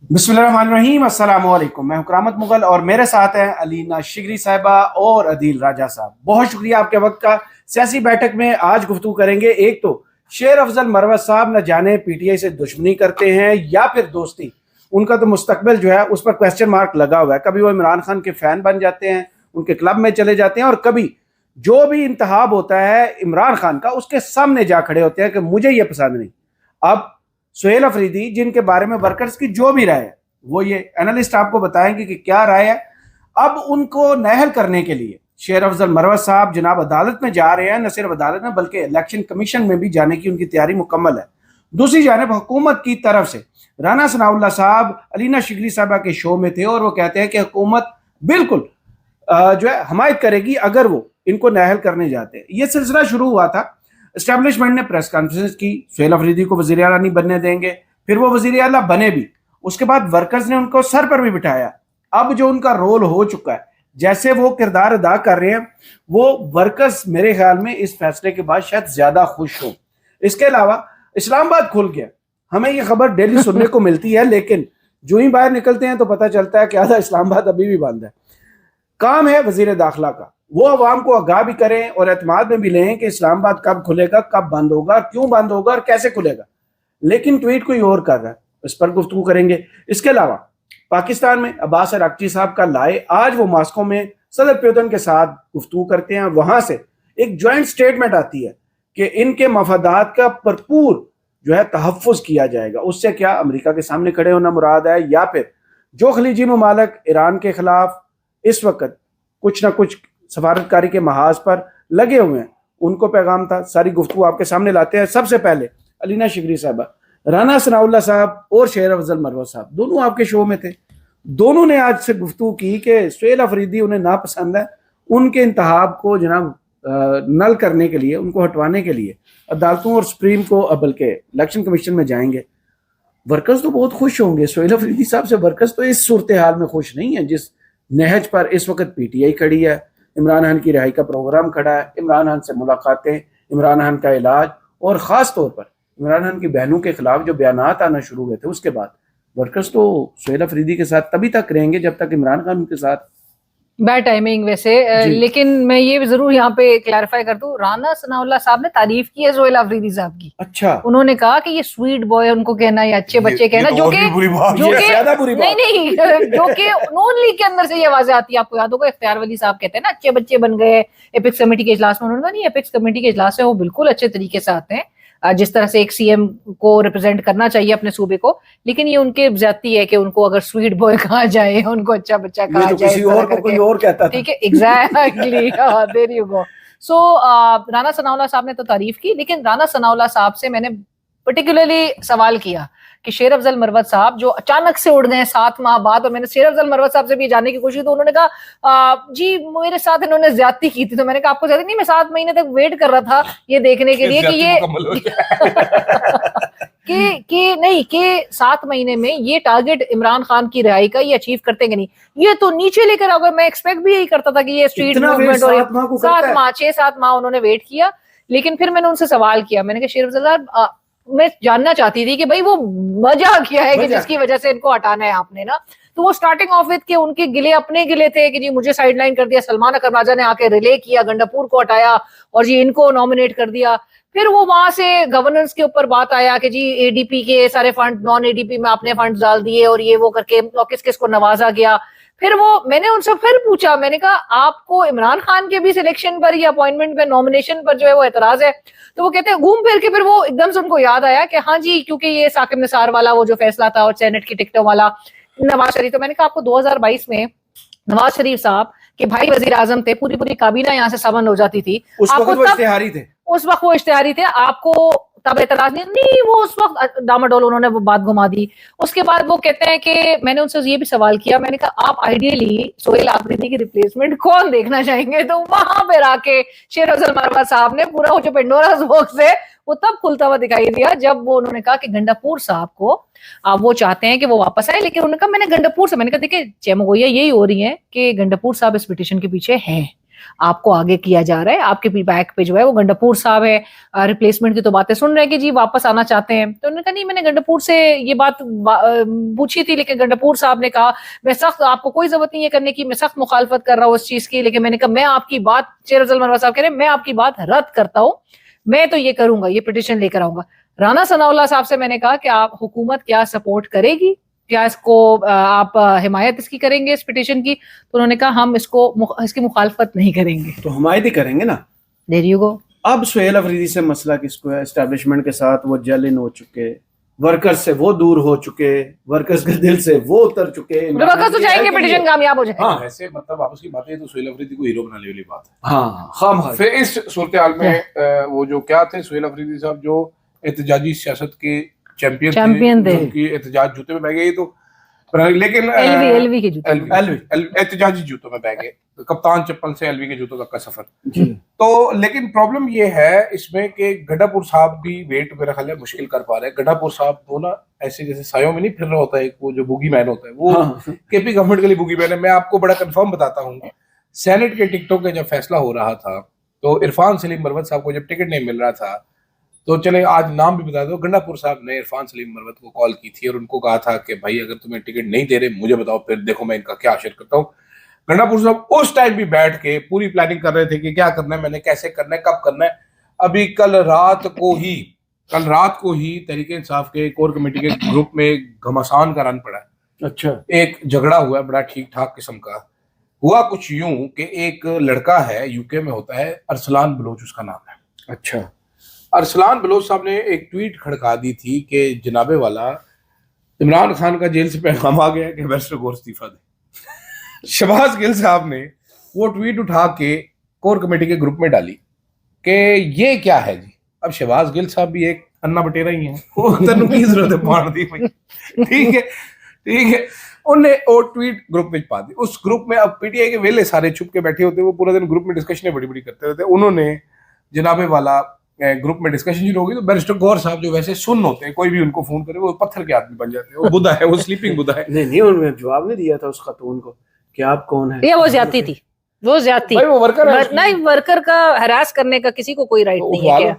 बिस्मिल्लाहिर्रहमानिर्रहीम, अस्सलाम वालेकुम। मैं हूं करामत मुगल और मेरे साथ हैं अलीना शिगरी साहिबा और अदील राजा साहब। बहुत शुक्रिया आपके वक्त का। सियासी बैठक में आज गुफ्तगू करेंगे। एक तो शेर अफजल मरवत साहब न जाने पीटीआई से दुश्मनी करते हैं या फिर दोस्ती, उनका तो मुस्तकबिल जो है उस पर क्वेश्चन मार्क लगा हुआ है। कभी वो इमरान खान के फैन बन जाते हैं, उनके क्लब में चले जाते हैं, और कभी जो भी इंतखाब होता है इमरान खान का उसके सामने जा खड़े होते हैं कि मुझे ये पसंद नहीं। अब सुहेल अफरीदी, जिनके बारे में वर्कर्स की जो भी राय है वो ये एनालिस्ट आपको बताएंगे कि क्या राय है। अब उनको नहल करने के लिए शेर अफजल मरवत साहब जनाब अदालत में जा रहे हैं। न सिर्फ अदालत में बल्कि इलेक्शन कमीशन में भी जाने की उनकी तैयारी मुकम्मल है। दूसरी जानब हुकूमत की तरफ से राना सनाउल्लाह साहब अलीना शिगरी साहबा के शो में थे और वो कहते हैं कि हुकूमत बिल्कुल जो है हमायत करेगी अगर वो इनको नहल करने जाते हैं। ये सिलसिला शुरू हुआ था, एस्टेब्लिशमेंट ने प्रेस कॉन्फ्रेंस की, सुहेल अफरीदी को वजीर आला नहीं बनने देंगे, फिर वो वजीर आला बने भी। उसके बाद वर्कर्स ने उनको सर पर भी बिठाया। अब जो उनका रोल हो चुका है, जैसे वो किरदार अदा कर रहे हैं, वो वर्कर्स मेरे ख्याल में इस फैसले के बाद शायद ज्यादा खुश हो। इसके अलावा इस्लामाबाद खुल गया, हमें ये खबर डेली सुनने को मिलती है, लेकिन जो ही बाहर निकलते हैं तो पता चलता है कि आधा इस्लामाबाद अभी भी बंद है। काम है वजीर दाखिला का, वो अवाम को आगाह भी करें और एतमाद में भी लें कि इस्लामाबाद कब खुलेगा, कब बंद होगा, क्यों बंद होगा और कैसे खुलेगा। लेकिन ट्वीट कोई और कर रहा है, इस पर गुफ्तगू करेंगे। इसके अलावा पाकिस्तान में अब्बास अरागची साहब का लाए, आज वो मॉस्को में सदर प्यूतन के साथ गुफ्तगू करते हैं। वहां से एक ज्वाइंट स्टेटमेंट आती है कि इनके मफादात का भरपूर जो है तहफ़्फ़ुज़ किया जाएगा। उससे क्या अमेरिका के सामने खड़े होना मुराद है, या फिर जो खलीजी ममालिक ईरान के खिलाफ इस वक्त कुछ ना कुछ सफारतकारी के महाज पर लगे हुए हैं, उनको पैगाम था। सारी गुफ्तगू आपके सामने लाते हैं। सबसे पहले अलीना शिगरी साहबा, राना सनाउल्लाह साहब और शेर अफजल मरवत साहब दोनों आपके शो में थे। दोनों ने आज से गुफ्तगू की कि सुहेल अफरीदी उन्हें नापसंद है, उनके इंतखाब को जनाब नल करने के लिए, उनको हटवाने के लिए अदालतों और सुप्रीम को बल्कि इलेक्शन कमीशन में जाएंगे। वर्कर्स तो बहुत खुश होंगे। सुहेल अफरीदी साहब से वर्कर्स तो इस सूरत हाल में खुश नहीं है जिस नहज पर इस वक्त पीटीआई खड़ी है। इमरान खान की रिहाई का प्रोग्राम खड़ा है, इमरान खान से मुलाकातें, इमरान खान का इलाज, और ख़ास तौर पर इमरान खान की बहनों के खिलाफ जो बयानात आना शुरू हुए थे उसके बाद वर्कर्स तो सुहेल अफरीदी के साथ तभी तक रहेंगे जब तक इमरान खान उनके साथ। बैड टाइमिंग वैसे, लेकिन मैं ये जरूर यहाँ पे क्लैरिफाई कर दूं, राना सनाउल्लाह साहब ने तारीफ की है सुहेल अफरीदी साहब की। अच्छा, उन्होंने कहा कि ये स्वीट बॉय उनको कहना, या अच्छे बच्चे कहना, जो कि नहीं जो कि नून लीग के अंदर से ये आवाजें आती है। आपको याद होगा इख्तियार वली साहब कहते हैं ना अच्छे बच्चे बन गए एपिक्स कमेटी के इजलास में। उन्होंने कहा नहीं, एपिक्स कमेटी के इजलास में वो बिल्कुल अच्छे तरीके से आते हैं, जिस तरह से एक सीएम को रिप्रेजेंट करना चाहिए अपने सूबे को। लेकिन ये उनके ज्यादती है कि उनको अगर स्वीट बॉय कहा जाए, उनको अच्छा बच्चा कहा तो जाए, किसी और को कोई और कहता था। ठीक है, एग्जैक्टली, देयर यू गो। सो राना सनाउल्लाह साहब ने तो तारीफ की, लेकिन राना सनाउल्लाह साहब से मैंने पर्टिकुलरली सवाल किया कि शेर अफजल मरवत साहब जो अचानक से उड़ गए 7 माह बाद, और मैंने शेर अफजल मरवत साहब से भी जानने की कोशिश, तो उन्होंने कहा जी मेरे साथ इन्होंने ज्यादती की थी। तो मैंने कहा आपको ज्यादा नहीं, मैं 7 महीने तक वेट कर रहा था ये देखने के लिए कि ये कि नहीं कि 7 महीने में ये टारगेट इमरान खान की रिहाई का ये अचीव करते कि नहीं। ये तो नीचे लेकर आओगे, मैं एक्सपेक्ट भी यही करता था कि ये स्ट्रीट मूवमेंट, और 6-7 माह उन्होंने वेट किया। लेकिन फिर मैंने उनसे सवाल किया, मैंने कहा शेर अफजल साहब, मैं जानना चाहती थी कि भाई वो वजह क्या है कि जिसकी वजह से इनको हटाना है आपने ना। तो वो स्टार्टिंग ऑफ विद के उनके गिले अपने गिले थे कि जी मुझे साइडलाइन कर दिया, सलमान अकरम राजा ने आके रिले किया, गंडापुर को हटाया और जी इनको नॉमिनेट कर दिया। फिर वो वहां से गवर्नेंस के ऊपर बात आया कि जी एडीपी के सारे फंड नॉन एडीपी में आपने फंड डाल दिए और ये वो करके किस किस को नवाजा गया। फिर वो मैंने उनसे फिर पूछा, मैंने कहा आपको इमरान खान के भी सिलेक्शन पर या अपॉइंटमेंट पर, नॉमिनेशन पर जो है वो एतराज है? तो वो कहते हैं घूम फिर के, फिर वो एकदम से उनको याद आया कि हाँ जी क्योंकि ये साकिब निसार वाला वो जो फैसला था और सेनेट की टिकटों वाला नवाज शरीफ। तो मैंने कहा आपको 2022 में नवाज शरीफ साहब के भाई वजीर आजम थे, पूरी काबीना यहाँ से समन हो जाती थी, उस वक्त वो इश्तिहारी थे, आपको तब एतराज नहीं, वो उस वक्त डामाडोल उन्होंने वो बात घुमा दी। उसके बाद वो कहते हैं कि मैंने उनसे ये भी सवाल किया, मैंने कहा आप आइडियली सुहेल अफरीदी की रिप्लेसमेंट कौन देखना चाहेंगे? तो वहां पे आके शेर अफजल मरवत साहब ने पूरा जो पेंडोरास बॉक्स है वो तब खुलता हुआ दिखाई दिया जब वो उन्होंने कहा कि गंडापुर साहब को वो चाहते हैं कि वो वापस आए। लेकिन उन्होंने कहा मैंने गंडापुर से, मैंने कहा देखिए चेमगोइया यही हो रही है कि गंडापुर साहब इस पिटीशन के पीछे हैं, आपको आगे किया जा रहा है। आपके बैक पे जो है वो गंडापुर साहब है, रिप्लेसमेंट की तो बातें सुन रहे हैं कि जी वापस आना चाहते हैं। तो उन्होंने कहा नहीं, मैंने गंडापुर से ये बात पूछी थी, लेकिन गंडापुर साहब ने कहा मैं सख्त, आपको कोई जरूरत नहीं है करने की, मैं सख्त मुखालफत कर रहा हूँ इस चीज की। लेकिन मैंने कहा मैं आपकी बात, शेर अफजल मरवा साहब कह रहे हैं मैं आपकी बात रद्द करता हूँ, मैं तो ये करूंगा, ये पिटिशन लेकर आऊंगा। राना सनाउल्लाह साहब से मैंने कहा कि आप हुकूमत क्या सपोर्ट करेगी, क्या इसको आप हिमायत इसकी करेंगे इस पिटिशन की? तो उन्होंने कहा हम इसकी मुखालफत नहीं करेंगे। तो हिमायत ही करेंगे ना। There you go. अब सुहेल अफरीदी से मसला किसको है? एस्टेब्लिशमेंट के साथ वो जल इन हो चुके, वर्कर्स से वो दूर हो चुके, वर्कर्स के दिल से वो उतर चुके। वर्कर्स तो चाहेंगे पिटिशन कामयाब हो जाए। हाँ, ऐसे मतलब आपस की बातें तो सुहेल अफरीदी को हीरो बनाने वाली बात है। हाँ, फिर इस सूरत हाल में वो जो क्या थे सुहेल अफरीदी साहब, जो एहतजाजी सियासत के चैंपियन थे, उनकी एहतजाज जूते में बह गई। तो लेकिन एलवी के जूते, एहतजाजी जूतों में बह गए, कप्तान चप्पल से एलवी के जूतों तक का सफर। तो लेकिन प्रॉब्लम ये है इसमें कि गंडापुर साहब भी वेट मेरा ख्याल है मुश्किल कर पा रहे हैं। गंडापुर साहब तो ना ऐसे जैसे सायों में नहीं फिर रहा होता है, वो जो बुगी मैन होता है वो केपी गवर्नमेंट के लिए बुगी मैन है। मैं आपको बड़ा कंफर्म बताता हूँ, सेनेट के टिकटों का जब फैसला हो रहा था तो इरफान सलीम मरवत साहब को जब टिकट नहीं मिल रहा था, तो चले आज नाम भी बता दो, गंडापुर साहब ने इरफान सलीम मरवत को कॉल की थी और उनको कहा था कि भाई अगर तुम्हें टिकट नहीं दे रहे मुझे बताओ, फिर देखो मैं इनका क्या असर करता हूँ। गंडापुर साहब उस टाइम भी बैठ के पूरी प्लानिंग कर रहे थे कि क्या करना है, मैंने कैसे करना है, कब करना है। अभी कल रात को ही तहरीक इंसाफ के कोर कमेटी के ग्रुप में घमासान का रन पड़ा है। अच्छा, एक झगड़ा हुआ है बड़ा ठीक ठाक किस्म का। हुआ कुछ यूं कि एक लड़का है यूके में होता है, अरसलान बलोच उसका नाम है। अच्छा, अरसलान बलोच साहब ने एक ट्वीट खड़का दी थी कि जनाबे वाला इमरान खान का जेल से पैगाम आ गया कि बैरिस्टर गौर इस्तीफा दे। शहबाज गिल साहब ने वो ट्वीट उठा के कोर कमेटी के ग्रुप में डाली कि ये क्या है जी। अब शहबाज गिल साहब भी एक अन्ना बटेरा ही है, वो तेनू की जरूरत है मार दी भाई, ठीक है। उन्हें वो ट्वीट ग्रुप में पा दी। उस ग्रुप में अब पीटीआई के वेले सारे छुप के बैठे होते, वो पूरा दिन ग्रुप में डिस्कशनें बड़ी बड़ी करते रहते। उन्होंने जनाबे वाला ग्रुप में डिस्कशन शुरू हो गई, तो बैरिस्टर गौर साहब जो वैसे सुन होते हैं, कोई भी उनको फोन करे वो पत्थर के आदमी बन जाते हैं, वो बुद्धा है, वो स्लीपिंग बुद्धा है। नहीं उन्होंने जवाब नहीं दिया था उस खातून को कि आप कौन है। ये वो ज्यादती थी, वो ज्यादती भाई वो वर्कर है, नहीं, वर्कर का हरास करने का किसी को कोई राइट नहीं है क्या?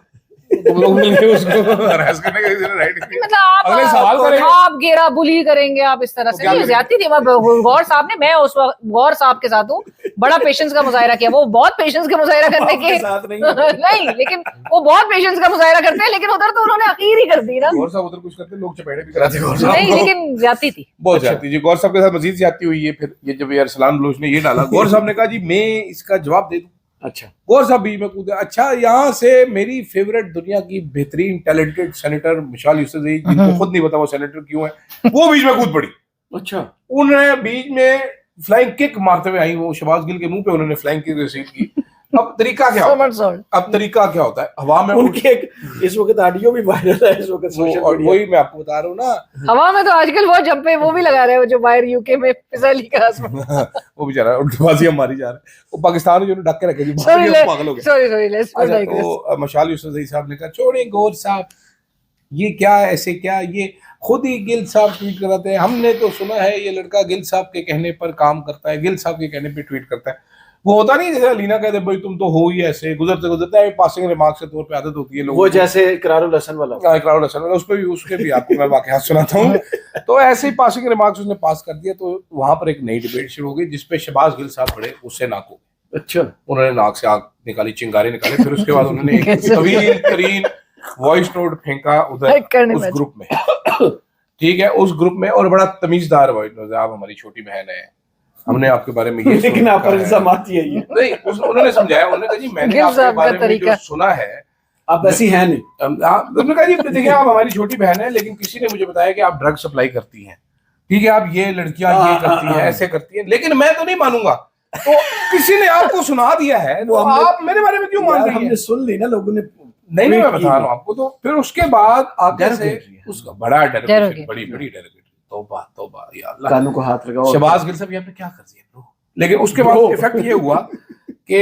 तुम लोग मिलके उसको हरास करने का किसी ने राइट नहीं। मतलब अगले सवाल करेंगे, आप घेरा बुली करेंगे आप इस तरह से, नहीं ज्यादती थी। गौर साहब ने, मैं उस वक्त गौर साहब के साथ हूँ, बड़ा पेशेंस का मुजाहिरा किया। वो बहुत पेशेंस का मुजाहिरा करने के साथ नहीं, लेकिन वो बहुत पेशेंस का मुजाहिरा करते हैं, लेकिन उधर तो उन्होंने अखीर ही कर दी ना। गौर साहब उधर कुछ करते, लोग चपेड़े भी कराते गौर साहब नहीं, लेकिन ज्यादती थी, बहुत ज्यादती जी। गौर साहब के साथ मजीद ज्यादती हुई है। फिर ये जब अरसलान बलोच ने ये डाला, गौर साहब ने कहा जी मैं इसका जवाब दे दूं। अच्छा, गौर साहब बीच में कूदे। अच्छा, यहाँ से मेरी फेवरेट दुनिया की बेहतरीन टैलेंटेड सेनेटर मिसाल यूसुफजई, जिनको खुद नहीं पता वो सेनेटर क्यों है, वो बीच में कूद पड़ी। अच्छा, उन्होंने बीच में फ्लाइंग किक मारते हुए आई, वो शहबाज गिल के मुंह पे उन्होंने फ्लाइंग किक रिसीव की। अब तरीका क्या होता है? अब तरीका क्या होता है? हवा में उनके इस वक्त ऑडियो भी वायरल है इस वक्त सोशल मीडिया। वही मैं आपको बता रहा हूँ ना, हवा में तो आजकल वो जंपे वो भी लगा रहे हो जो बाहर यूके में फिसली का वो बेचारा उल्टबाजियां मारी जा रहे हैं। वो पाकिस्तान जो ढक के रखे जी, पागल हो गए। सॉरी लेट्स तो मशाल यूसुफजई साहब ने कहा छोड़े गौर साहब, ये क्या ऐसे क्या, ये खुद ही गिल साहब ट्वीट कराते हैं, हमने तो सुना है ये लड़का गिल साहब के कहने पर काम करता है, गिल साहब के कहने पे ट्वीट करता है। वो होता नहीं जैसे अलीना कहते भाई तुम तो हो ही ऐसे, गुजरते है पासिंग रिमार्क के तौर पे आदत होती है लोगों वो जैसे इकरारुल हसन वाला, इकरारुल हसन वाला, उसके भी आपको मैं वाकयात सुनाता हूँ। तो ऐसे ही पासिंग रिमार्क्स उसने पास कर दिया, तो वहां पर एक नई डिबेट शुरू हो गई जिसपे शहबाज गिल साहब बड़े उससे नाक हो। अच्छा, उन्होंने नाक से आग निकाली, चिंगारे निकाले, फिर उसके बाद उन्होंने एक तवील तरीन वॉइस नोट फेंका उधर उस ग्रुप में, ठीक है, उस ग्रुप में, और बड़ा तमीजदार वॉइस नोट, आप हमारी छोटी बहन है, हमने आपके बारे में ये लेकिन आप पर इल्जाम आती है ये नहीं, उन्होंने समझाया, उन्होंने कहा जी मैंने आपके बारे में जो सुना है आप ऐसी हैं नहीं। उन्होंने कहा जी देखिए आप हमारी छोटी बहन है, लेकिन किसी ने मुझे बताया कि आप ड्रग सप्लाई करती हैं, ठीक है, आप ये लड़कियां ये करती हैं, ऐसे करती हैं, लेकिन मैं तो नहीं मानूंगा। तो किसी ने आपको सुना दिया है, तो आप मेरे बारे में क्यों मान रही हैं? हमने सुन ली ना, लोगों ने नहीं मैं बता रहा हूँ आपको। तो फिर उसके बाद आगे से उसका बड़ा डर, बड़ी डर, तौबा या अल्लाह, कानों को हाथ लगाओ। शहबाज गिल साहब यहाँ पे क्या कर दिया ब्रो। लेकिन उसके बाद इफेक्ट ये हुआ कि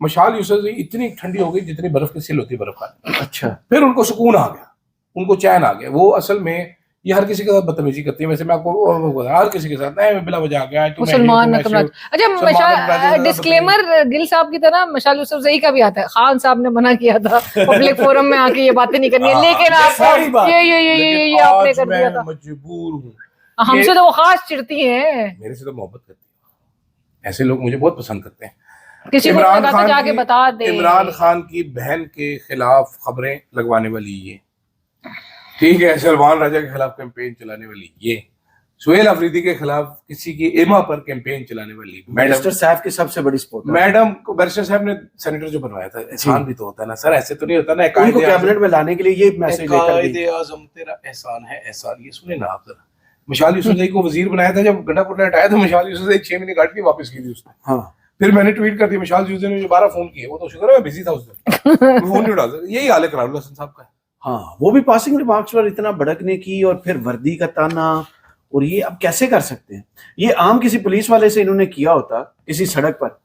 मशाल यूसुफजई इतनी ठंडी हो गई जितनी बर्फ की सिल होती है बर्फ खाने। अच्छा, फिर उनको सुकून आ गया, उनको चैन आ गया। वो असल में ये हर किसी के साथ बदतमीजी करती है। वैसे मैं आपको हर किसी के साथ नहीं, बिला वजह आ गया मुसलमान अच्छा डिस्क्लेमर गिल साहब की तरह मशाल यूसुफजई का भी आता है। खान साहब ने मना किया था पब्लिक फोरम में आके ये बातें नहीं करनी है, लेकिन आप ये आपने कर दिया था। मजबूर हूँ, हमसे तो वो खास चिढ़ती है, मेरे से तो मोहब्बत करती है, ऐसे लोग मुझे बहुत पसंद करते हैं। किसी को जाके बता दे इमरान खान की बहन के खिलाफ खबरें लगवाने वाली ये, ठीक है, सलमान राजा के खिलाफ कैंपेन चलाने वाली ये, सुहेल अफरीदी के खिलाफ किसी की एमा पर कैंपेन चलाने वाली बैरिस्टर साहब की सबसे बड़ी सपोर्ट मैडम को बैरिस्टर साहब ने सेनेटर जो बनवाया था, एहसान भी तो होता है ना सर, ऐसे तो नहीं होता ना। उनको कैबिनेट में लाने के लिए ये मैसेज लेकर आज़म तेरा एहसान है एहसान, ये सुने ना आप जरा। मशाल यूसुफजई को वजीर बनाया था, जब गंडापुर ने हटाया तो मशाल यूसुफजई 6 महीने काट के वापस की थी उसने। हाँ, फिर मैंने ट्वीट कर दिया, मशाल यूसुफजई ने 12 फोन किए, वो तो शुक्र है मैं बिजी था उस दिन, फोन नहीं उठा सकता। यही हाल है करारुल हसन साहब का। हाँ, वो भी पासिंग रिमार्क्स पर इतना भड़कने की और फिर वर्दी का ताना, और ये अब कैसे कर सकते हैं? ये आम किसी पुलिस वाले से इन्होंने किया होता किसी सड़क पर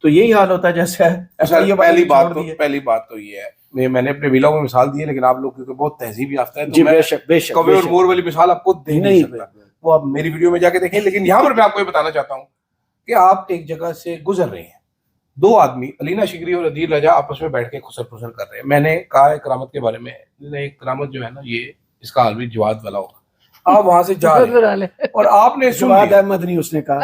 तो यही हाल होता जैसे ये पहली बात तो ये है, मैंने अपने व्लॉग में मिसाल दी है, लेकिन आप लोग क्योंकि बहुत तहजीब याफ्ता है, तो बेशक कवि और मोर वाली मिसाल आपको दे नहीं सकता, वो आप मेरी वीडियो में जाके देखें। लेकिन यहाँ पर मैं आपको ये बताना चाहता हूँ कि आप एक जगह से गुजर रहे हैं, 2 आदमी अलीना शिगरी और अदील रजा आपस में बैठ के खुसर फुसर कर रहे हैं। मैंने कहा है करामत के बारे में, करामत जो है ना, ये इसका हाल भी जवाद वाला होगा। आप वहां से जा रहे हैं और आपने जवाद अहमद नहीं उसने कहा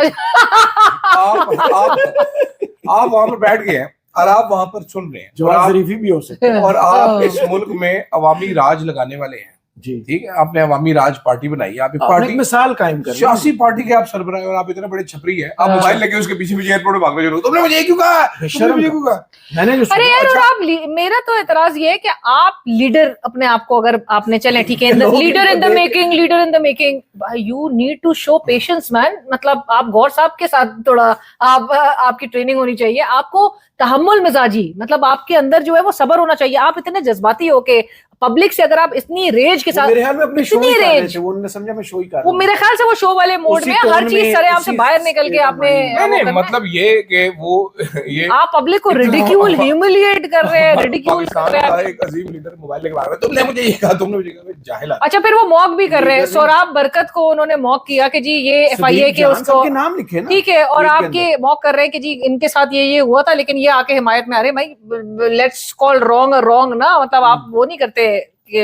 आप वहां पर बैठ गए हैं और आप वहां पर सुन रहे हैं, जवाद शरीफी भी हो सकते हैं, और आप इस मुल्क में अवामी राज लगाने वाले हैं जी, ठीक है। आपने अवामी राज पार्टी बनाई है, आप एक पार्टी मिसाल कायम कर, सियासी पार्टी के आप सरबराह और आप इतने बड़े छपरी है, आप मोबाइल लेके उसके पीछे पीछे एयरपोर्ट में भाग रहे हो, तुमने मुझे क्यों कहा, तुमने मुझे क्यों कहा, मैंने जो अरे यार, और आप मेरा तो एतराज ये है कि आप लीडर अपने आप को अगर आपने चले ठीक है, leader in the making, you need to show patience man. मतलब आप गौर साहब के साथ थोड़ा आपकी ट्रेनिंग होनी चाहिए, आपको तहम्मुल मिजाजी, मतलब आपके अंदर जो है वो सब्र होना चाहिए। आप इतने जज्बाती हो के पब्लिक से अगर आप इतनी रेज के साथ, मेरे ख्याल में अपने शो ही कर रहे थे, वो उन्होंने समझा मैं शो ही कर रहा हूं, वो मेरे ख्याल से वो शो वाले मोड में हर चीज सरेआम से बाहर निकल के आपने नहीं, मतलब ये कि वो ये आप पब्लिक को रिडिक्यूल ह्यूमिलिएट कर रहे हैं, रिडिक्यूल कर रहे हैं। एक अजीम लीडर मोबाइल लेके भाग रहा है, तुमने मुझे ये कहा, तुमने मुझे कहा, जाहिल। अच्छा, फिर वो मॉक भी कर रहे हैं, सोराब बरकत को उन्होंने मॉक किया कि जी ये FIA के उसको नाम लिखे ना, ठीक है, और आपके मॉक कर रहे हैं कि जी इनके साथ ये हुआ था, लेकिन ये आके हिमायत में आ रहे भाई, लेट्स कॉल रॉन्ग ना, मतलब आप वो नहीं करते कि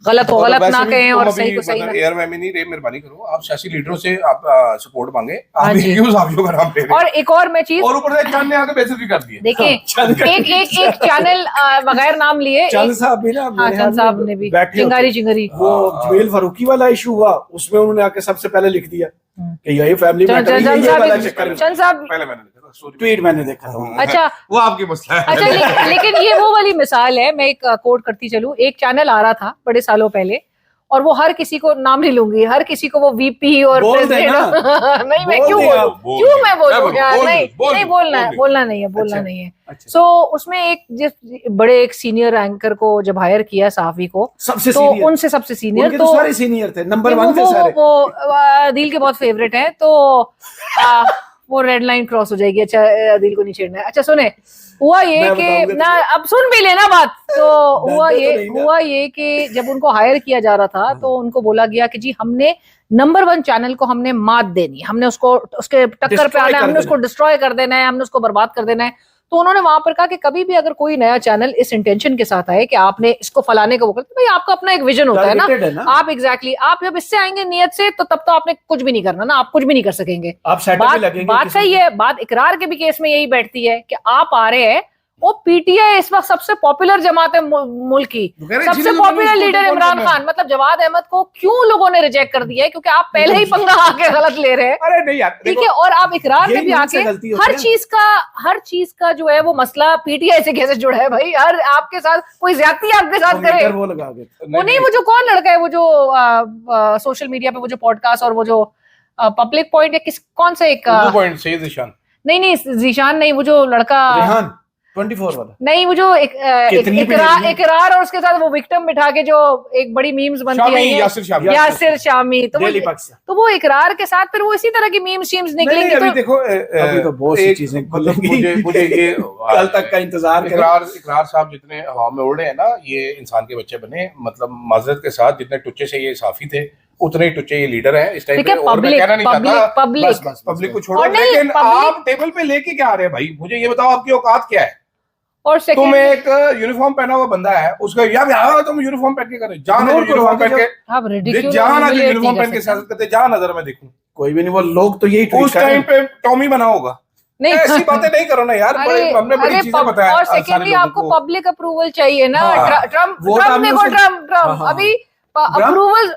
गलत को गलत ना कहें और सही को सही ना। एयर में नहीं रहे, मेहरबानी करो, आप सियासी लीडरों से आप सपोर्ट मांगे, आप क्यों साफियों का नाम ले रहे हैं? और एक और मैं चीज, और ऊपर से चंद ने आके बेइज्जती भी कर दी है। देखिए एक चैनल बगैर नाम लिए, चंद साहब भी ना, चंद साहब ने भी चिंगारी वो जवेल फारूकी वाला इशू हुआ, उसमें उन्होंने आके सबसे पहले लिख दिया कि यही फैमिली मैटर है, ये वाला चक्कर। चंद साहब पहले मैंने ट्वीट मैंने देखा था। अच्छा, वो आपकी मसला है। अच्छा, लेकिन ये वो वाली मिसाल है, मैं एक कोट करती चलूं। एक चैनल आ रहा था बड़े सालों पहले, और वो हर किसी को, नाम नहीं लूंगी, हर किसी को वो VP और प्रेसिडेंट नहीं, मैं क्यों बोलूं यार, नहीं बोलना नहीं है। सो उसमें एक बड़े एक सीनियर एंकर को जब हायर किया सहाफी को, तो उनसे सबसे सीनियर, तो सारे सीनियर थे, नंबर 1 थे सारे, वो दिल के बहुत फेवरेट है, तो वो रेड लाइन क्रॉस हो जाएगी। अच्छा, दिल को नहीं छेड़ना है। अच्छा सुने, हुआ ये कि ना, अब सुन भी लेना बात, तो हुआ ये कि जब उनको हायर किया जा रहा था, तो उनको बोला गया कि जी हमने नंबर 1 चैनल को हमने मात देनी, हमने उसको उसके टक्कर पे आना है, हमने उसको डिस्ट्रॉय कर देना है, हमने उसको बर्बाद कर देना है। तो उन्होंने वहां पर कहा कि कभी भी अगर कोई नया चैनल इस इंटेंशन के साथ आए कि आपने इसको फलाने को, तो भाई आपका अपना एक विजन होता है ना, आप एग्जैक्टली आप जब इससे आएंगे नियत से, तो तब तो आपने कुछ भी नहीं करना ना, आप कुछ भी नहीं कर सकेंगे। बात सही है, बात इकरार के भी केस में यही बैठती है कि आप आ रहे हैं, वो PTI इस वक्त सबसे पॉपुलर जमात है मुल्क की, सबसे पॉपुलर लीडर इमरान खान, मतलब जवाद अहमद को क्यों लोगों ने रिजेक्ट कर दिया है? क्योंकि आप पहले ही पंगा आके गलत ले रहे हैं। अरे नहीं यार, ठीक है, और आप इकरार में भी आके हर चीज का जो है वो मसला PTI से कैसे जुड़ा है भाई? हर आपके साथ कोई ज्यादती आपके साथ करे, वो नहीं, वो जो कौन लड़का है, वो जो सोशल मीडिया पे वो जो पॉडकास्ट और वो जो पब्लिक पॉइंट है, कौन सा एक नहीं जीशान नहीं, वो जो लड़का 24 वाला नहीं, वो जो इकरार और उसके साथ वो विक्टिम बिठा के जो एक बड़ी मीम्स बनती है, यासिर शामी, तो वो इकरार के साथ फिर वो इसी तरह की मीम्स निकलेंगे। अभी देखो, अभी तो बहुत सी चीजें मुझे ये कल तक का इंतजार, इकरार साहब जितने हवा में उड़ रहे हैं ना, ये इंसान के बच्चे बने, मतलब माजरत के साथ, जितने टुच्चे से ये साफी थे, उतने ही टुच्चे ये लीडर है इस टाइम पे, और मैं पब्लिक कहना नहीं चाहता पब्लिक को छोड़ो, लेकिन आप टेबल पे लेके क्या आ रहे हैं भाई, मुझे ये बताओ आपकी औकात क्या है। और तुम एक यूनिफॉर्म पहना हुआ बंदा है, उसका यार यार तुम यूनिफॉर्म पहन के करे, जान यूनिफॉर्म पहन के, जान आज यूनिफॉर्म पहन के सियासत करते, जान नजर में देखूं कोई भी नहीं, वो लोग तो यही उस टाइम पे टॉमी बना होगा। नहीं, ऐसी बातें नहीं करो ना यार, हमने बड़ी चीजें बताया। और सेकेंडली आपको पब्लिक अप्रूवल चाहिए ना। ट्रम्प अभी अप्रूवल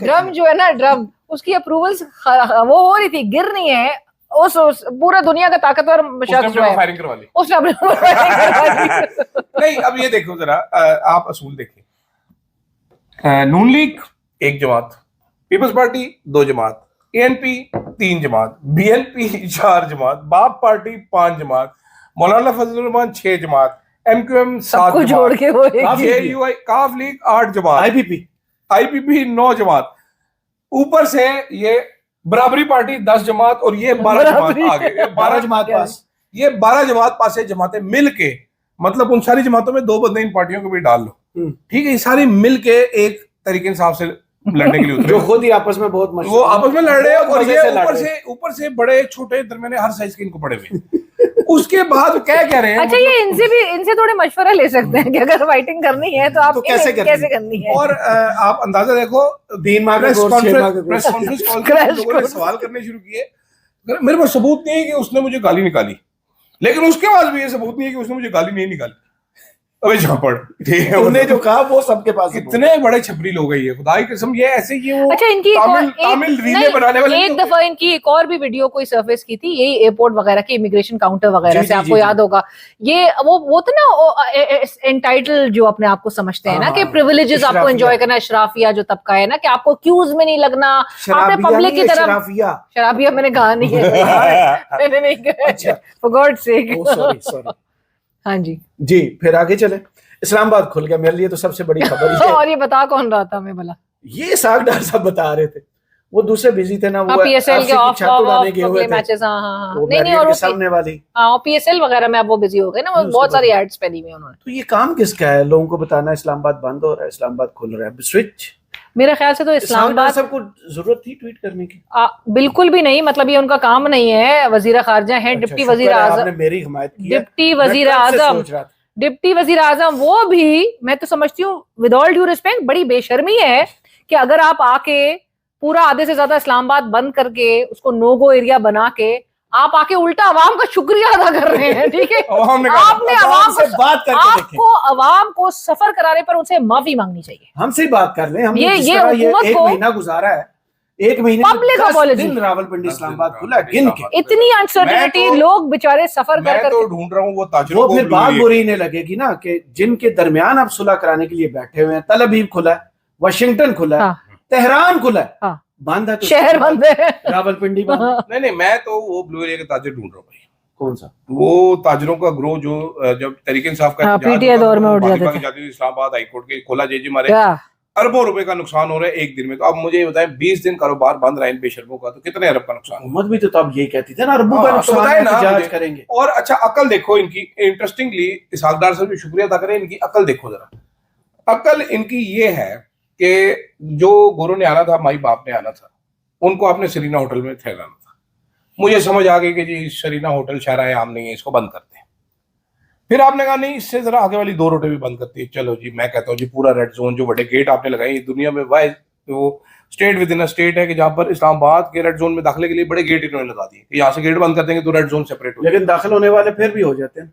ड्रम जो है ना, ड्रम उसकी अप्रूवल्स वो हो रही थी, गिर नहीं है। उस पूरा दुनिया का ताकतवर शख्स जो है फायरिंग करवा ली उसने नहीं, अब ये देखो जरा, आप असूल देखिए, नून लीग एक जमात, पीपल्स पार्टी 2 जमात, एएनपी 3 जमात, बीएनपी 4 जमात, बाप पार्टी 5 जमात, मौलाना फजलुर रहमान 6 जमात, एमक्यूएम 7 जमात, जोड़ के वो जेयूआई काफ लीग 8 जमात, आईपीपी 9 जमात, ऊपर से ये बराबरी पार्टी 10 जमात, और ये 12 जमात आगे, 12 जमात पास, ये 12 जमात पास है जमातें मिल के, मतलब उन सारी जमातों में 2 बंदे इन पार्टियों को भी डाल लो, ठीक है, ये सारी मिल के एक तरीके हिसाब से लड़ने के लिए जो खुद ही आपस में बहुत वो आपस में लड़ रहे हैं, और ये ऊपर से बड़े छोटे दरमियाने हर साइज के इनको पड़े हुए उसके बाद क्या कह रहे हैं। अच्छा, ये इनसे थोड़े मशवरा ले सकते हैं कि अगर फाइटिंग करनी है तो आप तो कैसे करनी है। और आप अंदाजा देखो, 3 माह प्रेस कॉन्फ्रेंस कॉल में सवाल करने शुरू किए, मेरे पास सबूत नहीं है कि उसने मुझे गाली निकाली, लेकिन उसके बाद भी ये सबूत नहीं है कि उसने मुझे गाली नहीं निकाली। अबे झापड़, ठीक है, उन्होंने जो कहा वो सबके पास, इतने बड़े छपरी लोग हैं ये, खुदा की कसम, ये ऐसे ये वो अच्छा, इनकी तामिल रीलें बनाने वाले। एक दफा इनकी एक और भी वीडियो कोई सर्फेस की थी, यही एयरपोर्ट वगैरह के इमिग्रेशन काउंटर वगैरह से, आपको याद होगा, ये वो तो ना एंटाइटल जो अपने आप को समझते हैं ना कि प्रिविलेजेस आपको एंजॉय करना, अशराफिया जो तबका है ना, कि आपको क्यूज में नहीं लगना, आपने पब्लिक की तरफ, शराबिया मैंने कहा नहीं है मैंने नहीं कहा, फॉर गॉड सेक, सॉरी हाँ जी जी। फिर आगे चले, इस्लामाबाद खुल गया, मेरे लिए तो सबसे बड़ी खबर है। और ये बता कौन रहा था, मैं भला ये सागदार साहब बता रहे थे, वो दूसरे बिजी थे ना, वो पीएसएल के ऑफ मैचेस, नहीं और सामने वाली पीएसएल वगैरह में अब वो बिजी हो गए ना, वो बहुत सारी एड्स पहनी हुई उन्होंने। तो ये काम किसका है, लोगों को बताना इस्लामाबाद बंद हो रहा है, इस्लामाबाद खुल रहा है, स्विच। मेरे ख्याल से तो इस्लामाबाद सबको जरूरत थी ट्वीट करने की, बिल्कुल भी नहीं, मतलब ये उनका काम नहीं है। वजीर खारजा है, डिप्टी वजीर आजम, मेरी हिमायत की, डिप्टी वजीर आजम, वो भी मैं तो समझती हूँ विद ऑल ड्यू रिस्पेक्ट बड़ी बेशर्मी है कि अगर आप आके पूरा आधे से ज्यादा इस्लामाबाद बंद करके उसको नो गो एरिया बना के आप आके उल्टा अवाम का शुक्रिया अदा कर रहे हैं, ठीक है, आपने अवाम से बात करके आपको अवाम को सफर कराने पर उनसे माफी मांगनी चाहिए। हमसे ही बात कर लें, हमने ये एक महीना गुजारा है, एक महीने पब्लिक अपॉलॉजी, रावलपिंडी इस्लामाबाद खुला, गिन के इतनी अनसर्टेनिटी, लोग बेचारे सफर कर कर, तो ढूंढ रहा हूँ वो ताजरों को, फिर बात बुरी नहीं लगेगी ना कि जिनके दरमियान आप सुलह कराने के लिए बैठे हुए हैं, तल अवीव खुला है, वाशिंगटन खुला है, तेहरान खुला है, बंद है, शहर बंद है, रावलपिंडी बंद। नहीं, मैं तो वो ब्लू एरिया के ताजर ढूंढ रहा हूँ भाई। कौन सा? वो ताजरों का ग्रोह जो जब तहरीक इंसाफ का पीटीआई दौर में उठ जाते थे, इस्लामाबाद हाईकोर्ट के खोला जेजी मारे, अरबों रुपए का नुकसान हो रहा है एक दिन में। तो अब मुझे ये बताएं, 20 दिन कारोबार बंद रहा है इन बेशर्मों का, तो कितने अरब का नुकसान? हुकूमत भी तो तब यही कहती थी ना, अरबों का नुकसान है ना, जांच करेंगे। और अच्छा, अकल देखो इनकी, इंटरेस्टिंगली इसहाकदार से भी शुक्रिया अदा करें, इनकी अकल देखो जरा। अकल इनकी ये है कि जो गुरु ने आना था, माई बाप ने आना था, उनको आपने सरीना होटल में ठहराना था। मुझे समझ आ गई कि जी सरीना होटल शहराए आम नहीं है, इसको बंद करते हैं। फिर आपने कहा नहीं, इससे जरा आगे वाली 2 रोटें भी बंद करती है। चलो जी, मैं कहता हूँ जी पूरा रेड जोन, जो बड़े गेट आपने लगाए दुनिया में, वाइज वो state with in a state है कि जहां पर इस्लामाबाद के रेड जोन में दाखिले के लिए बड़े गेट इन्होंने लगा दिए कि यहाँ से गेट बंद कर देंगे तो रेड जोन सेपरेट हो। लेकिन दाखिल होने वाले फिर भी हो जाते हैं,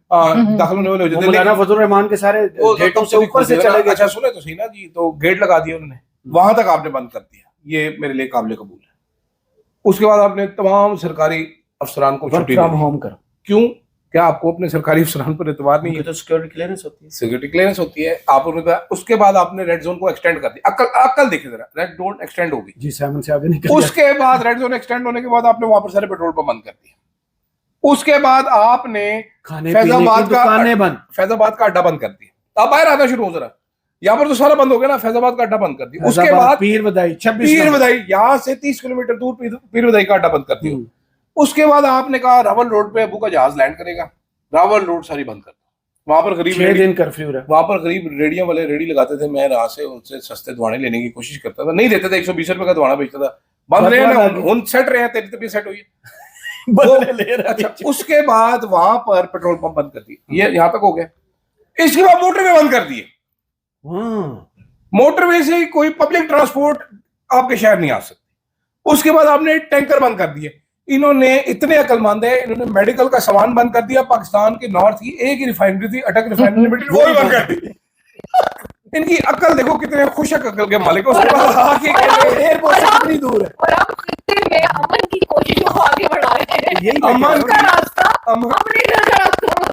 दाखिल होने वाले हो जाते हैं, मौलाना फजलुर रहमान के सारे गेटों से ऊपर से चले गए। अच्छा सुने तो सही ना जी, तो गेट लगा दिए उन्होंने, वहां तक आपने बंद कर दिया, ये मेरे लिए काबिल कबूल है। उसके बाद आपने तमाम सरकारी अफसरान को छुट्टी होम कर, क्यों? क्या आपको अपने सरकारी अफसरान पर एतबार नहीं है? तो सिक्योरिटी क्लियरेंस होती है, सिक्योरिटी क्लियरेंस होती है आप उन्होंने। उसके बाद आपने रेड जोन को एक्सटेंड कर दिया। अकल देखिए जरा, रेड जोन एक्सटेंड होगी जी, सामन से आगे निकल। उसके बाद रेड जोन एक्सटेंड होने के बाद आपने वहां पर सारे पेट्रोल पंप बंद कर दिया। उसके बाद आपने फैजाबाद का अड्डा बंद कर दिया। अब बाहर आना शुरू हो जरा, यहाँ पर तो सारा बंद हो गया ना, फैजाबाद का अड्डा बंद कर दिया। उसके बाद पीर बदाई यहाँ से 30 किलोमीटर दूर पीर बदाई का अड्डा बंद कर दिया। उसके बाद आपने कहा रावल रोड पे अबू का जहाज लैंड करेगा, रावल रोड सारी बंद कर दो। वहां पर करीब 6 दिन कर्फ्यू रहा। वहां पर करीब रेडियो वाले रेडी लगाते थे, मैं रात से उनसे सस्ते दुआने लेने की कोशिश करता था, नहीं देते थे, 120 रुपए का दुआना बेचता था। बंद रहे ना, उन सेट रहे हैं, तेरी तबीयत सेट हुई है बदले ले रहा। अच्छा, उसके बाद वहां पर पेट्रोल पंप बंद कर दिए, ये यहाँ तक हो गया। इसके बाद मोटरवे बंद कर दिए, मोटरवे से कोई पब्लिक ट्रांसपोर्ट आपके शहर नहीं आ सकती। उसके बाद आपने टैंकर बंद कर दिए। इन्होंने इतने अकलमंद है, इन्होंने मेडिकल का सामान बंद कर दिया। पाकिस्तान के नॉर्थ की एक ही रिफाइनरी थी, अटक रिफाइनरी लिमिटेड, वो भी बंद कर दी। इनकी अकल देखो, कितने खुशक अकल के मालिक। उसके बाद आके एयरपोर्ट से कितनी दूर है, और हम खित्ते में अमन की कोशिशों को आगे बढ़ा रहे हैं। अमन का रास्ता,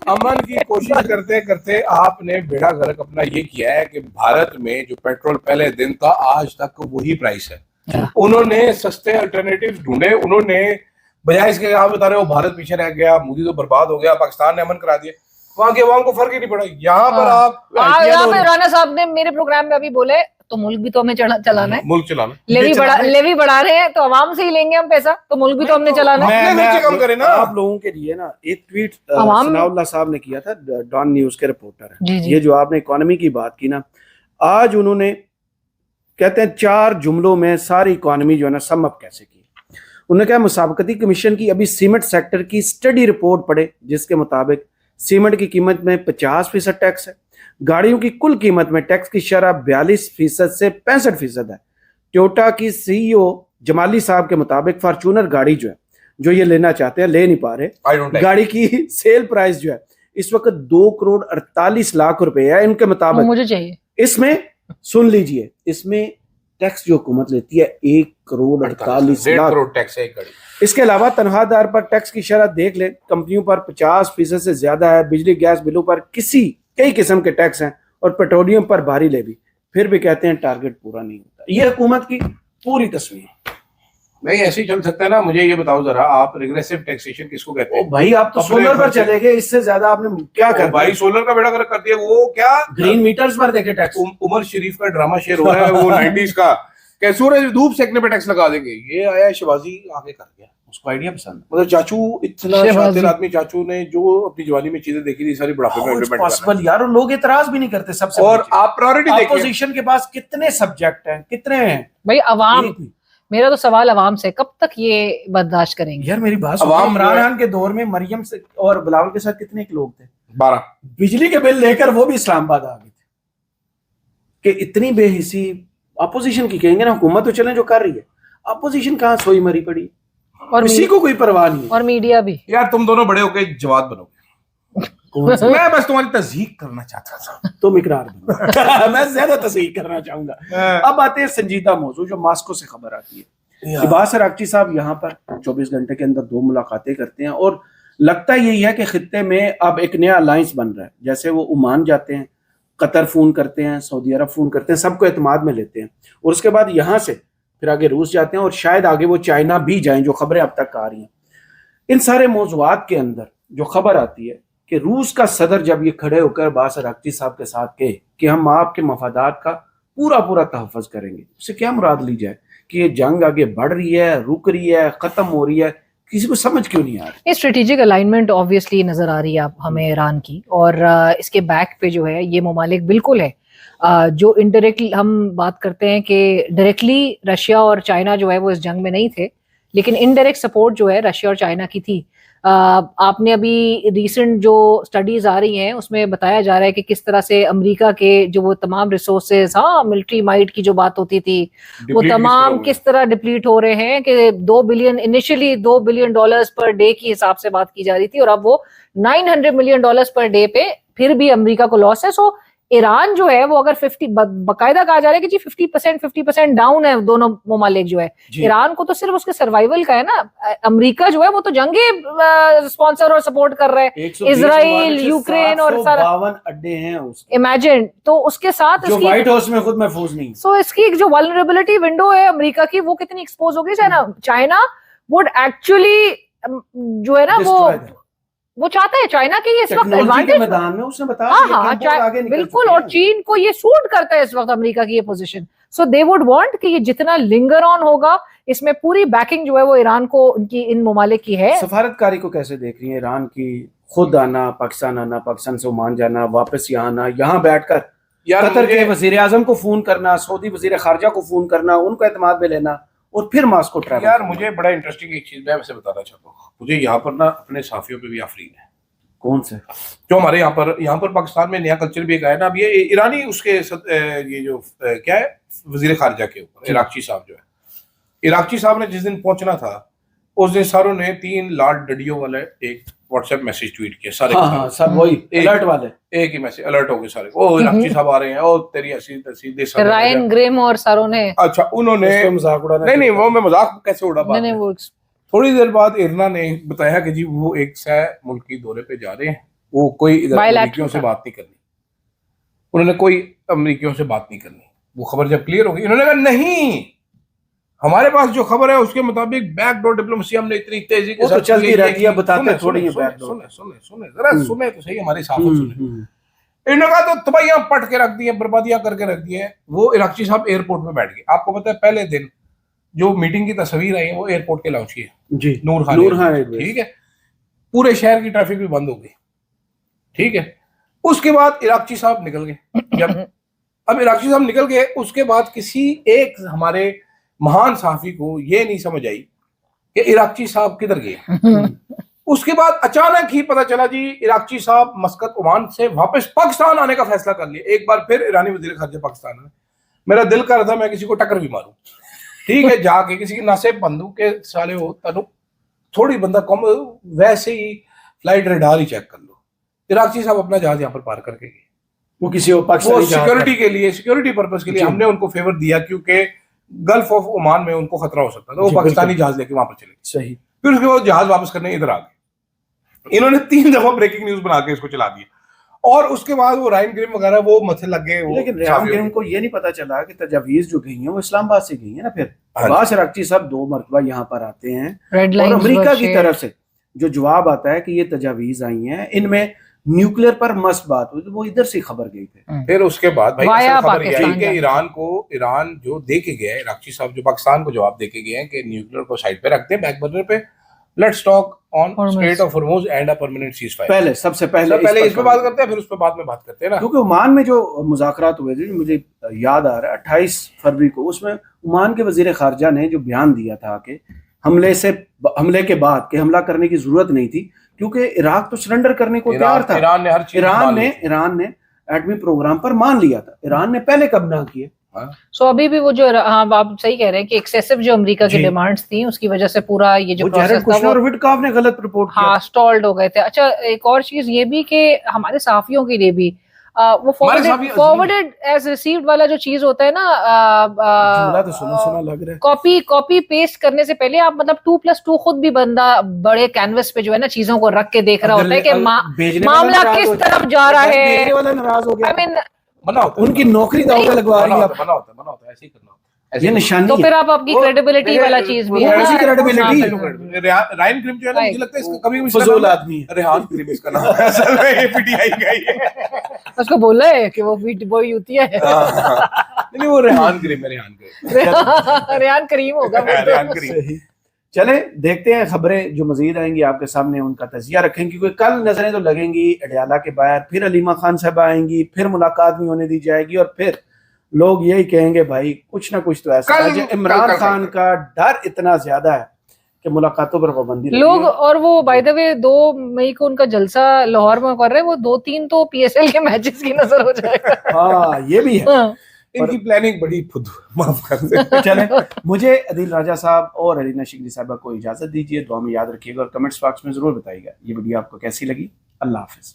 अमन की कोशिश करते करते आपने बेड़ा गर्क अपना ये किया है कि भारत में जो पेट्रोल पहले दिन था आज तक वही प्राइस है। उन्होंने सस्ते अल्टरनेटिव ढूंढे, उन्होंने बजाय इसके आप बता रहे हो भारत पीछे रह गया, मोदी तो बर्बाद हो गया, पाकिस्तान ने अमन करा दिया, वहां के अवाम को फर्क ही नहीं पड़ा। यहाँ पर आप राणा साहब ने मेरे प्रोग्राम में अभी बोले तो मुल्क भी तो हमें चलाना है, मुल्क चलाना, लेवी बढ़ा रहे हैं तो अवाम से ही लेंगे हम पैसा, तो मुल्क भी तो हमने चलाना है। मैं कम करें ना आप लोगों के लिए ना, एक ट्वीट सनाउल्लाह साहब ने किया था, डॉन न्यूज के रिपोर्टर है, ये जो आपने इकोनॉमी की बात की ना, आज उन्होंने कहते हैं 4 जुमलों में सारी इकोनॉमी जो है ना सम अप कैसे की। उन्होंने कहा मुसाबकती कमीशन की अभी सीमेंट सेक्टर की स्टडी रिपोर्ट पढ़े, जिसके मुताबिक सीमेंट की कीमत में 50% टैक्स है, गाड़ियों की कुल कीमत में टैक्स की शरह 42% से 65% है। टोयोटा की सीईओ जमाली साहब के मुताबिक फॉर्च्यूनर गाड़ी जो ये लेना चाहते हैं ले नहीं पा रहे। गाड़ी की सेल प्राइस जो है इस वक्त 2 करोड़ 48 लाख रुपए है इनके मुताबिक, मुझे चाहिए। इसमें सुन लीजिए, इसमें टैक्स जो हुकूमत लेती है 1 करोड़ 48 लाख टैक्स है गाड़ी। इसके अलावा तनख्वाहदार पर टैक्स की शरह देख ले, कंपनियों पर 50% से ज्यादा है, बिजली गैस बिलों पर कई किस्म के टैक्स हैं और पेट्रोलियम पर भारी लेवी, फिर भी कहते हैं टारगेट पूरा नहीं होता। ये हुकूमत की पूरी तस्वीर। नहीं ऐसे ही चल सकता है ना। मुझे ये बताओ जरा, आप रिग्रेसिव टैक्सेशन किसको कहते हैं? भाई आप तो सोलर पर चले गए, इससे ज्यादा आपने क्या कर भाई सोलर का बेड़ा गर्क कर दिया। वो क्या ग्रीन मीटर्स पर देखे टैक्स। उमर शरीफ का ड्रामा शेयर हो रहा है वो 90s का, कैसे सूरज धूप सेकने पे टैक्स लगा देंगे। ये आया शिवाजी आगे कर गया, उसको आइडिया पसंद। मतलब चाचू इतना शातिर आदमी, चाचू ने जो अपनी जवानी में चीजें देखी थी सारी बुढ़ापे में इम्प्लीमेंट पॉसिबल यार, लोग इतराज भी नहीं करते सबसे। और आप प्रायोरिटी देखिए, अपोजिशन के पास कितने सब्जेक्ट हैं, कितने हैं भाई अवाम। मेरा तो सवाल अवाम से, कब तक ये बर्दाश्त करेंगे यार? मेरी बात सुनो, इमरान खान के दौर में मरियम से और बिलावल के साथ कितने लोग थे? 12। बिजली के बिल लेकर वो भी इस्लामाबाद आ गए थे। कि इतनी बेहिसी अपोजिशन की कहेंगे ना, हुकूमत तो चले जो कर रही है, अपोजिशन कहाँ सोई मरी पड़ी और किसी को कोई परवाह नहीं। और मीडिया भी। यार तुम दोनों बड़े होके जवाब बनोगे। मैं बस तुम्हारी तस्दीक करना चाहता था, तुम इकरार बनो। मैं ज्यादा तस्दीक करना चाहूंगा। अब आते हैं संजीदा मौजू जो मास्को से खबर आती है। लिबास अरागची साहब यहाँ पर 24 घंटे के अंदर 2 मुलाकातें करते हैं और लगता यही है कि खित्ते में अब एक नया अलायंस बन रहा है। जैसे वो ओमान जाते हैं, कतर फोन करते हैं, सऊदी अरब फोन करते हैं, सबको एतमाद में लेते हैं और उसके बाद यहाँ से फिर आगे रूस जाते हैं और शायद आगे वो चाइना भी जाएं, जो खबरें अब तक आ रही हैं। इन सारे मौज़ूआत के अंदर जो खबर आती है कि रूस का सदर जब ये खड़े होकर अब्बास अरागची साहब के साथ कहे कि हम आपके मफादात का पूरा तहफ़्फ़ुज़ करेंगे, उससे क्या मुराद ली जाए? कि ये जंग आगे बढ़ रही है, रुक रही है, खत्म हो रही है, किसी को समझ क्यों नहीं आ रही? स्ट्रेटेजिक अलाइनमेंट ऑब्वियसली नजर आ रही है आप हमें ईरान की, और इसके बैक पे जो है ये ममालिक बिल्कुल है जो इनडायरेक्टली हम बात करते हैं कि डायरेक्टली रशिया और चाइना जो है वो इस जंग में नहीं थे, लेकिन इनडायरेक्ट सपोर्ट जो है रशिया और चाइना की थी। आपने अभी रिसेंट जो स्टडीज आ रही हैं उसमें बताया जा रहा है कि किस तरह से अमेरिका के जो वो तमाम रिसोर्सेज, मिलिट्री माइट की जो बात होती थी वो तमाम किस तरह डिप्लीट हो रहे हैं कि 2 billion initially $2 billion per day की हिसाब से बात की जा रही थी और अब वो $900 मिलियन पर डे पे फिर भी अमेरिका को लॉस है। सो ईरान जो है वो अगर 50 बाकायदा कहा जा रहा है कि जी 50% डाउन है दोनों ममालिक जो है, ईरान को तो सिर्फ उसके सर्वाइवल का है ना। अमेरिका जो है वो तो जंगे स्पॉन्सर और सपोर्ट कर रहा है, इजराइल, यूक्रेन और सारा 52 अड्डे हैं उसके। इमेजिन, तो उसके साथ जो व्हाइट हाउस में खुद महफूज नहीं। सो इसकी जो वल्नरेबिलिटी विंडो है अमेरिका की वो कितनी एक्सपोज होगी। चाइना वुड एक्चुअली जो है ना वो चाहता है, चाइना के ये इस वक्त एडवांटेज मैदान में उसने बताया। बिल्कुल, और चीन को ये सूट करता है इस वक्त अमेरिका की ये position. So they would want कि ये जितना लिंगर ऑन होगा, इसमें पूरी बैकिंग जो है वो ईरान को, उनकी इन ममालिक की है। सफारतकारी को कैसे देख रही है ईरान की? खुद आना, पाकिस्तान से ओमान जाना, वापस यहाँ आना, यहाँ बैठकर कतर के वजीर आजम को फोन करना, सऊदी वजीर खारजा को फोन करना, उनको एतमाद में लेना और फिर मास्को ट्रैवल। यार मुझे बड़ा इंटरेस्टिंग एक चीज मैं आपसे बताना चाहता हूँ, मुझे यहाँ पर ना अपने साफियों पे भी आफरीन है। कौन से? जो हमारे यहाँ पर पाकिस्तान में नया कल्चर भी एक आया ना, अब ये ईरानी उसके ये जो क्या है वजीर खारजा के ऊपर इराकची साहब जो है, इराकची साहब ने जिस दिन पहुंचना था उस दिन सारों ने 3 लाल डडियों वाले एक व्हाट्सएप मैसेज ट्वीट किया सारे। हाँ, सब वही अलर्ट वाले, एक ही मैसेज अलर्ट हो गए सारे, ओ इराकची साहब आ रहे हैं, ओ तेरी ऐसी तैसी रायन ग्रिम और सारों ने, अच्छा उन्होंने मजाक उड़ाना। नहीं वो मैं मजाक कैसे उड़ा बात नहीं, वो थोड़ी देर बाद इरना ने बताया कि जी वो एक सह मुल्की दौरे पे जा रहे हैं, वो कोई इधर अमेरिकियों से बात नहीं करनी, उन्होंने कोई अमेरिकियों से बात नहीं करनी। वो खबर जब क्लियर हो गई, इन्होंने कहा नहीं, हमारे पास जो खबर है उसके मुताबिक बैकडोर डिप्लोमेसी हमने इतनी तेजी के साथ चलती रहती है, बताते थोड़ी है बैकडोर। सुने जरा सुने तो सही, हमारी साफत सुने। इन्होंने कहा तो तबाहियां पट के रख दी है, बर्बादियां करके रख दी है। वो इराकची साहब एयरपोर्ट में बैठ गए। आपको पता है पहले दिन जो मीटिंग की तस्वीर आई है वो एयरपोर्ट के लॉन्च की है जी, नूर खान, ठीक है। पूरे शहर की ट्रैफिक भी बंद हो गई, ठीक है। उसके बाद इराकची साहब निकल गए। जब अब इराकची साहब निकल गए, उसके बाद किसी एक हमारे महान सहाफी को ये नहीं समझ आई कि इराकची साहब किधर गए। उसके बाद अचानक ही पता चला जी इराकची साहब मस्कत ओमान से वापस पाकिस्तान आने का फैसला कर लिया। एक बार फिर ईरानी वजीर खारजा पाकिस्तान में, मेरा दिल कर रहा था मैं किसी को टक्कर भी मारूं, ठीक है, जाके किसी की नासेब बंदूक के साले हो तनु थोड़ी बंदा कम, वैसे ही फ्लाइट रेडार ही चेक कर लो। इराकची साहब अपना जहाज यहाँ पर पार करके गए। वो किसी सिक्योरिटी के लिए, सिक्योरिटी पर्पस के लिए हमने उनको फेवर दिया, क्योंकि गल्फ ऑफ ओमान में उनको खतरा हो सकता था। वो पाकिस्तानी जहाज लेके वहां पर चले गए, सही। फिर उसके बाद जहाज वापस करने इधर आ गए। इन्होंने 3 दफा ब्रेकिंग न्यूज बना के इसको चला दिया, और उसके बाद वो रायन ग्रिम वगैरह वो मथे लग गए। लेकिन रायन ग्रिम को ये नहीं पता चला कि तजावीज जो गई हैं वो इस्लामाबाद से गई हैं ना। फिर अब्बास इराकची साहब 2 मरतबा यहाँ पर आते हैं और अमेरिका की तरफ से जो जवाब आता है कि ये तजावीज आई हैं, इनमें न्यूक्लियर पर मस्त बात हुई, तो वो इधर से खबर गई थी। फिर उसके बाद भाई असल खबर ये आई कि ईरान जो दे के गया है, इराकची साहब जो पाकिस्तान को जवाब दे के गए हैं कि न्यूक्लियर को साइड पे रखते हैं, बैक बर्नर पे, let's talk on straight of Hormuz and a permanent cease fire. सबसे पहले इस पे बात करते हैं, फिर उस पे बाद में बात करते हैं ना। क्योंकि ओमान में जो मुज़ाकरात हुए थे, मुझे याद आ रहा है 28 फरवरी को, उसमें ओमान के वजीर खारजा ने जो बयान दिया था कि हमले के बाद कि हमला करने की जरूरत नहीं थी, क्योंकि इराक तो सरेंडर करने को तैयार था। ईरान ने हर चीज ईरान ने एटमी प्रोग्राम पर मान लिया था। ईरान ने पहले कब ना किए। सो अभी भी वो जो, हाँ आप सही कह रहे हैं कि एक्सेसिव जो अमेरिका की डिमांड्स थी उसकी वजह से पूरा ये जो प्रोसेस था वो विटकॉफ ने गलत रिपोर्ट किया, हाँ स्टॉल्ड हो गए थे। अच्छा एक और चीज ये भी कि हमारे सहाफियों के लिए भी वो फॉरवर्डेड एज रिसीव्ड वाला जो चीज होता है ना, तो सुना लग रहा है कॉपी पेस्ट करने से पहले आप मतलब 2+2 खुद भी बंदा बड़े कैनवस पे जो है ना चीजों को रख के देख रहा होता है कि मामला किस तरफ जा रहा है। आई मीन उनकी नौकरी दाव लगवा रही है, ऐसे ही करना ये निशानी तो फिर आप आपकी क्रेडिबिलिटी वाला चीज भी है, ऐसी क्रेडिबिलिटी। रायन ग्रिम जो है ना, मुझे लगता है इसका कभी फजूल आदमी है। रेहान ग्रिम इसका नाम है, असल में ये पीटीआई का ही है। उसको बोला है कि वो बीट बॉय होती है। नहीं वो रेहान ग्रिम है, रेहान करीम होगा। रेहान करीम। चले देखते हैं खबरें जो मजीद आएंगी आपके सामने, उनका तजिया रखेंगे, क्योंकि कल नजरें तो लगेंगी अडयाला के बाहर, फिर अलीमा खान साहब आएंगी, फिर मुलाकात नहीं होने दी जाएगी, और फिर लोग यही कहेंगे भाई कुछ ना कुछ तो ऐसा है। इमरान खान का डर इतना ज्यादा है कि मुलाकातों पर पाबंदी लोग, और वो बाय द वे 2 मई को उनका जलसा लाहौर में कर रहे हैं, वो 2-3 तो पीएसएल के मैचेस की नजर हो जाएगा। हाँ ये भी है, इनकी प्लानिंग बड़ी माफ कर चले। मुझे अदील राजा साहब और अलीना शिगरी साहबा को इजाजत दीजिए, दुआ में याद रखिएगा और कमेंट्स बॉक्स में जरूर बताइएगा ये वीडियो आपको कैसी लगी। अल्लाह हाफिज।